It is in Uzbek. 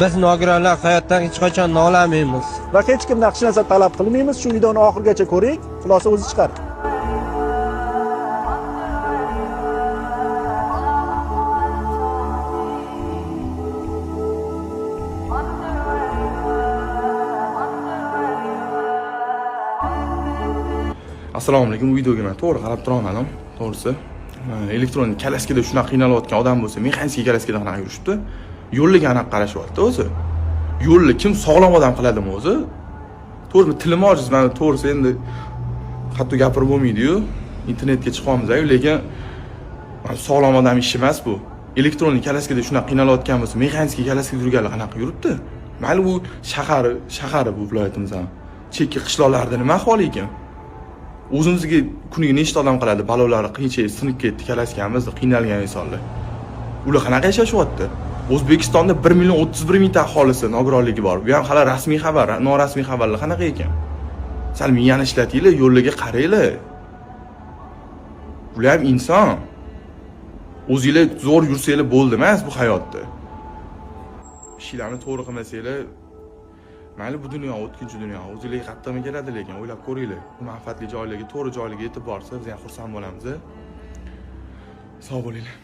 Biz nogironlar hayotdan hech qachon nolamaymiz. Va hech kimdan hech narsa talab qilmaymiz. Shu videoni oxirigacha ko'ring, xulosa o'zi chiqadi. Assalomu alaykum. Bu videoga men to'g'ri qarab turolmadim, to'g'risi. Elektronik kalaskada shunaqa qiynalayotgan odam bo'lsa, mexanik kalaskada qanaqa yurishibdi? Yo'lliga aniq qarashyapti o'zi. Yo'lli kim sog'lom odam qiladimi o'zi? To'g'rimi, tilim ojiz, men to'g'risi endi hatto gapirib bo'lmaydi-yu. Internetga chiqamiz-ku, lekin sog'lom odam ish emas bu. Elektronik kalaskada shunaqa qiynalayotgan bo'lsa, mexanik kalaskada yurganlar qanaqa yuribdi? Mayli bu shahar bu viloyatimizdan. Chekka qishloqlarda nima ahvol ekan? O'zimizga kuniga nechta odam qiladi, balolari qiyincha sinib ketdi, kalaskamiz, qiynalgan insonlar. Ular qanaqa yashashyapti? O'zbekistonda 1,31,000 ta aholisi nogironligi bor. Bu ham hali rasmiy xabar, norasmiy xabarlar qanaqa ekan? Sal miyani ishlatinglar, yo'llarga qaranglar. Ular ham inson. O'zingizlar zo'r yursanglar bo'ldi emas bu hayotda. Ishlarni to'g'ri qilmasanglar, mayli bu dunyo o'tkinchi dunyo, o'zingizlarga qattiqmi keladi, lekin o'ylab ko'ringlar. Manfaatli joylarga, to'g'ri joylarga yetib borsa, biz ham xursand bo'lamiz. Sog' bo'linglar.